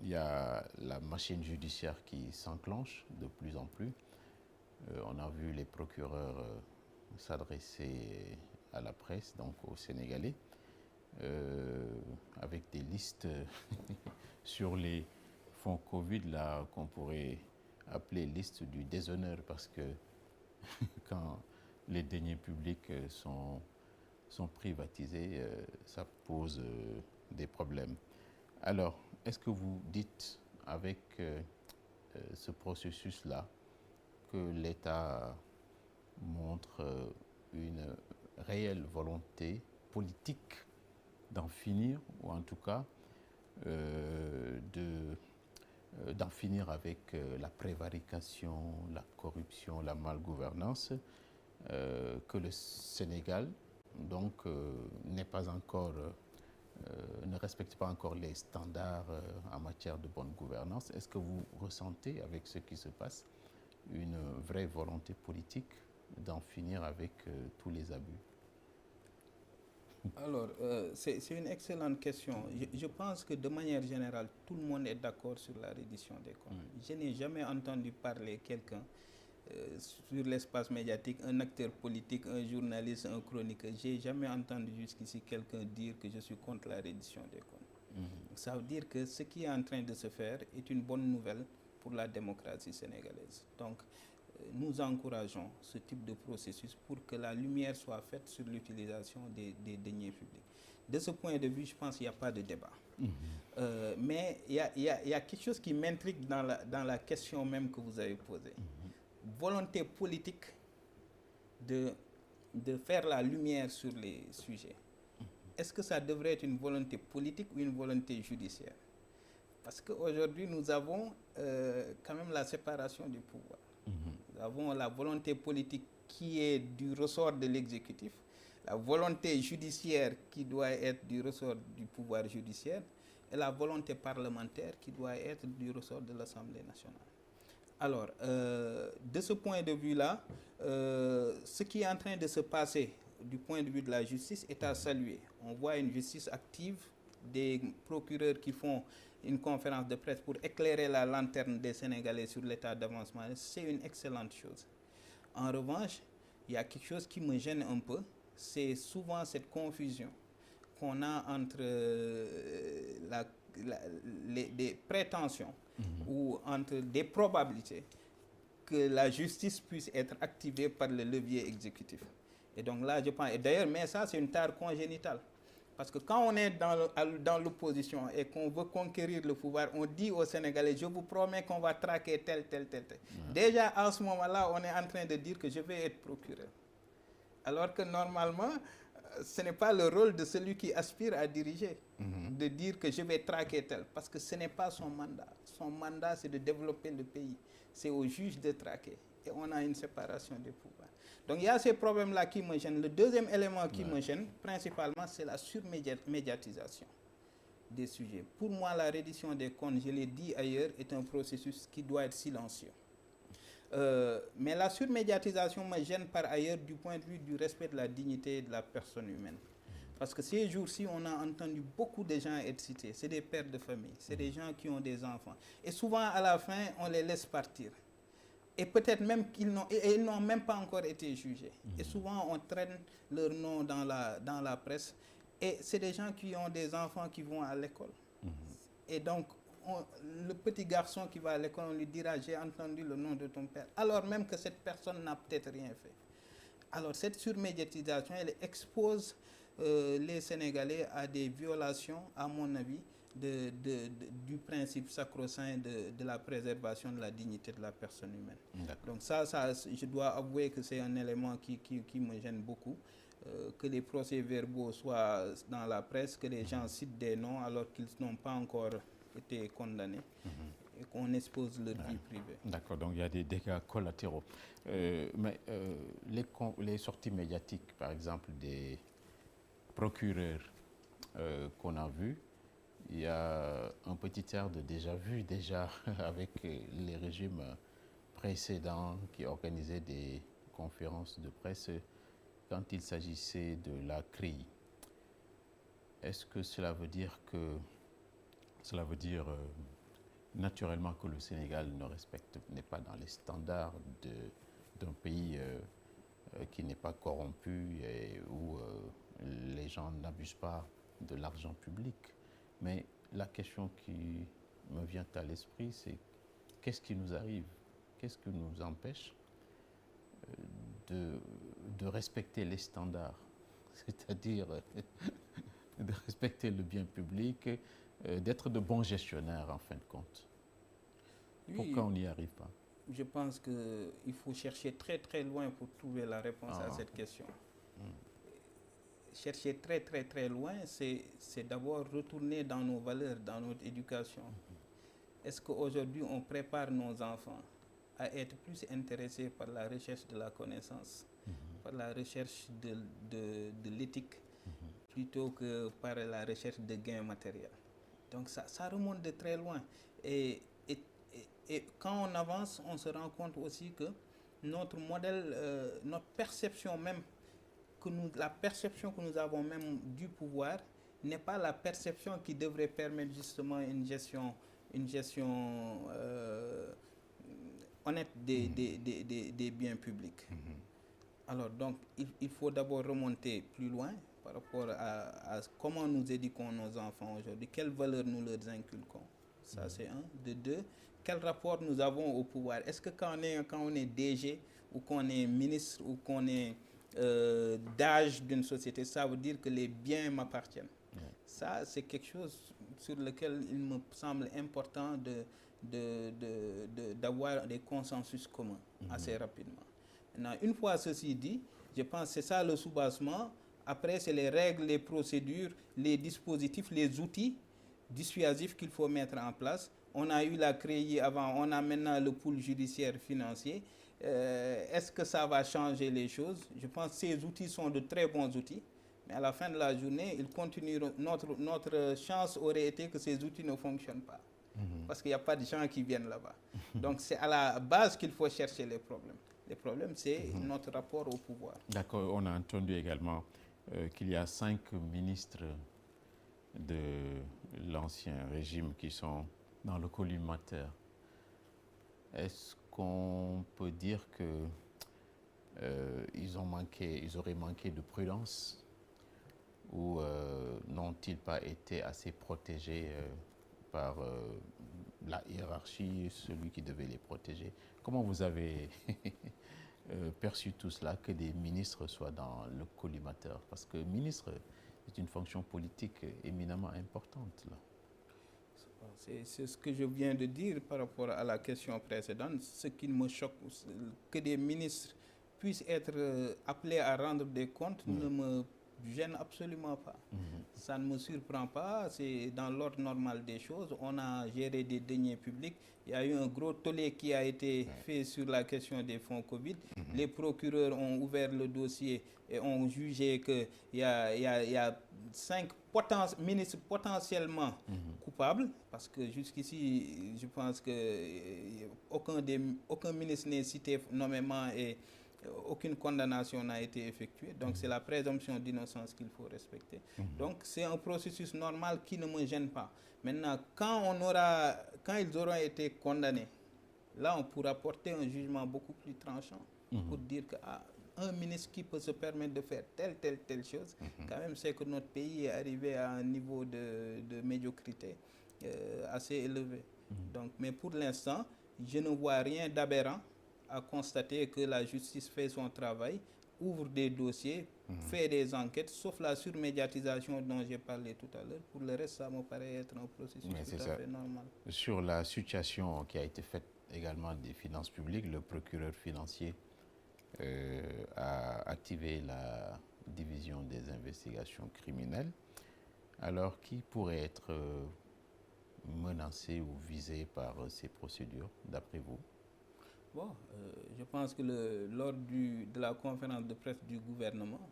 il y a la machine judiciaire qui s'enclenche de plus en plus. On a vu les procureurs s'adresser à la presse, donc aux Sénégalais, avec des listes sur les fonds Covid là qu'on pourrait appeler liste du déshonneur, parce que quand les deniers publics sont privatisés, ça pose des problèmes. Alors, est-ce que vous dites avec ce processus-là que l'État montre une réelle volonté politique d'en finir, ou en tout cas d'en finir avec la prévarication, la corruption, la malgouvernance, que le Sénégal donc n'est pas encore ne respecte pas encore les standards en matière de bonne gouvernance. Est-ce que vous ressentez, avec ce qui se passe, une vraie volonté politique d'en finir avec tous les abus? Alors, c'est une excellente question. Je pense que de manière générale, tout le monde est d'accord sur la reddition des comptes. Je n'ai jamais entendu parler quelqu'un sur l'espace médiatique, un acteur politique, un journaliste, un chroniqueur. Je n'ai jamais entendu jusqu'ici quelqu'un dire que je suis contre la reddition des comptes. Ça veut dire que ce qui est en train de se faire est une bonne nouvelle pour la démocratie sénégalaise. Donc, nous encourageons ce type de processus pour que la lumière soit faite sur l'utilisation des deniers publics. De ce point de vue, je pense qu'il n'y a pas de débat. Mais il y a quelque chose qui m'intrigue dans la question même que vous avez posée. Volonté politique de faire la lumière sur les sujets. Est-ce que ça devrait être une volonté politique ou une volonté judiciaire? Parce qu'aujourd'hui, nous avons quand même la séparation du pouvoir. Nous avons la volonté politique qui est du ressort de l'exécutif, la volonté judiciaire qui doit être du ressort du pouvoir judiciaire et la volonté parlementaire qui doit être du ressort de l'Assemblée nationale. Alors, de ce point de vue-là, ce qui est en train de se passer du point de vue de la justice est à saluer. On voit une justice active, des procureurs qui font une conférence de presse pour éclairer la lanterne des Sénégalais sur l'état d'avancement. C'est une excellente chose. En revanche, il y a quelque chose qui me gêne un peu, c'est souvent cette confusion qu'on a entre des prétentions ou entre des probabilités que la justice puisse être activée par le levier exécutif. Et donc là, je pense, et d'ailleurs, mais ça, c'est une tare congénitale. Parce que quand on est dans l'opposition et qu'on veut conquérir le pouvoir, on dit aux Sénégalais, je vous promets qu'on va traquer tel. Déjà, à ce moment-là, on est en train de dire que je vais être procureur. Alors que normalement, ce n'est pas le rôle de celui qui aspire à diriger, de dire que je vais traquer tel, parce que ce n'est pas son mandat. Son mandat, c'est de développer le pays. C'est au juge de traquer. Et on a une séparation des pouvoirs. Donc il y a ces problèmes-là qui me gênent. Le deuxième élément qui me gêne, principalement, c'est la surmédiatisation des sujets. Pour moi, la reddition des comptes, je l'ai dit ailleurs, est un processus qui doit être silencieux. Mais la surmédiatisation me gêne par ailleurs du point de vue du respect de la dignité de la personne humaine. Parce que ces jours-ci, on a entendu beaucoup de gens être cités. C'est des pères de famille, c'est des gens qui ont des enfants. Et souvent, à la fin, on les laisse partir. Et peut-être même qu'ils n'ont même pas encore été jugés. Et souvent, on traîne leur nom dans la presse. Et c'est des gens qui ont des enfants qui vont à l'école. Et donc, le petit garçon qui va à l'école, on lui dira, j'ai entendu le nom de ton père. Alors même que cette personne n'a peut-être rien fait. Alors, cette surmédiatisation, elle expose les Sénégalais à des violations, à mon avis, du principe sacro-saint de la préservation de la dignité de la personne humaine. Donc ça, je dois avouer que c'est un élément qui me gêne beaucoup, que les procès-verbaux soient dans la presse, que les gens citent des noms alors qu'ils n'ont pas encore été condamnés, et qu'on expose leur vie privée. D'accord, donc il y a des dégâts collatéraux. Mais les sorties médiatiques, par exemple, des procureurs qu'on a vus, il y a un petit air de déjà-vu avec les régimes précédents qui organisaient des conférences de presse quand il s'agissait de la CRI. Est-ce que cela veut dire naturellement que le Sénégal n'est pas dans les standards d'un pays qui n'est pas corrompu et où les gens n'abusent pas de l'argent public. Mais la question qui me vient à l'esprit, c'est qu'est-ce qui nous arrive? Qu'est-ce qui nous empêche de respecter les standards? C'est-à-dire de respecter le bien public, d'être de bons gestionnaires en fin de compte. Oui, pourquoi on n'y arrive pas? Je pense qu'il faut chercher très très loin pour trouver la réponse à cette question. Chercher très très très loin, c'est d'abord retourner dans nos valeurs, dans notre éducation. Est-ce qu'aujourd'hui on prépare nos enfants à être plus intéressés par la recherche de la connaissance, par la recherche de l'éthique, plutôt que par la recherche de gains matériels? Donc ça remonte de très loin. Et quand on avance, on se rend compte aussi que notre modèle, notre perception même, la perception que nous avons même du pouvoir n'est pas la perception qui devrait permettre justement une gestion honnête des biens publics. Alors donc, il faut d'abord remonter plus loin par rapport à comment nous éduquons nos enfants aujourd'hui, quelles valeurs nous leur inculquons. Ça, c'est un. De deux, quel rapport nous avons au pouvoir? Est-ce que quand on est DG ou qu'on est ministre ou qu'on est d'âge d'une société, ça veut dire que les biens m'appartiennent? Ça, c'est quelque chose sur lequel il me semble important d'avoir des consensus communs assez rapidement. Maintenant, une fois ceci dit, je pense que c'est ça le soubassement. Après, c'est les règles, les procédures, les dispositifs, les outils dissuasifs qu'il faut mettre en place. On a eu la CREI avant, on a maintenant le pool judiciaire financier. Est-ce que ça va changer les choses? Je pense que ces outils sont de très bons outils. Mais à la fin de la journée, ils continueront. Notre chance aurait été que ces outils ne fonctionnent pas. Parce qu'il n'y a pas de gens qui viennent là-bas. Donc c'est à la base qu'il faut chercher les problèmes. Les problèmes, c'est notre rapport au pouvoir. D'accord, on a entendu également qu'il y a 5 ministres de l'ancien régime qui sont dans le collimateur. Est-ce qu'on peut dire que ils auraient manqué de prudence ou n'ont-ils pas été assez protégés par la hiérarchie, celui qui devait les protéger? Comment vous avez perçu tout cela, que des ministres soient dans le collimateur? Parce que ministre, c'est une fonction politique éminemment importante, là. C'est ce que je viens de dire par rapport à la question précédente. Ce qui me choque, que des ministres puissent être appelés à rendre des comptes ne me gêne absolument pas. Ça ne me surprend pas, c'est dans l'ordre normal des choses. On a géré des deniers publics. Il y a eu un gros tollé qui a été fait sur la question des fonds Covid. Les procureurs ont ouvert le dossier et ont jugé qu'il y a 5 ministres potentiellement coupables, parce que jusqu'ici, je pense qu'aucun ministre n'est cité nommément et aucune condamnation n'a été effectuée. Donc c'est la présomption d'innocence qu'il faut respecter. Donc c'est un processus normal qui ne me gêne pas. Maintenant, quand ils auront été condamnés, là on pourra porter un jugement beaucoup plus tranchant pour dire que un ministre qui peut se permettre de faire telle chose, quand même c'est que notre pays est arrivé à un niveau de médiocrité assez élevé. Donc, mais pour l'instant, je ne vois rien d'aberrant à constater que la justice fait son travail, ouvre des dossiers, fait des enquêtes, sauf la surmédiatisation dont j'ai parlé tout à l'heure. Pour le reste, ça me paraît être un processus tout à fait normal. Sur la situation qui a été faite également des finances publiques, le procureur financier a activé la division des investigations criminelles. Alors, qui pourrait être menacé ou visé par ces procédures, d'après vous? Bon, je pense que lors de la conférence de presse du gouvernement,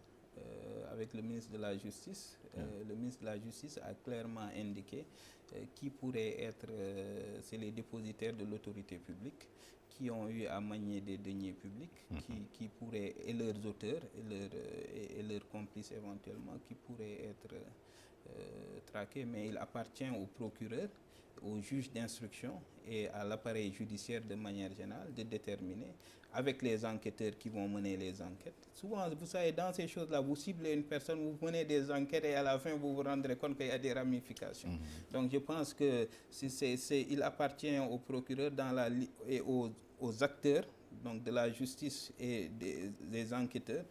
avec le ministre de la Justice, le ministre de la Justice a clairement indiqué qui pourrait être, c'est les dépositaires de l'autorité publique qui ont eu à manier des deniers publics, qui pourraient, et leurs auteurs, et leurs complices éventuellement, qui pourraient être traquer, mais il appartient au procureur, au juge d'instruction et à l'appareil judiciaire de manière générale de déterminer, avec les enquêteurs qui vont mener les enquêtes. Souvent, vous savez, dans ces choses-là, vous ciblez une personne, vous menez des enquêtes et à la fin, vous vous rendrez compte qu'il y a des ramifications. Donc, je pense que il appartient au procureur et aux acteurs donc de la justice et des enquêteurs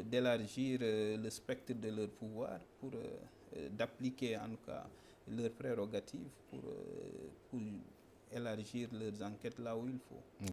d'élargir le spectre de leur pouvoir pour d'appliquer en tout cas leurs prérogatives pour élargir leurs enquêtes là où il faut.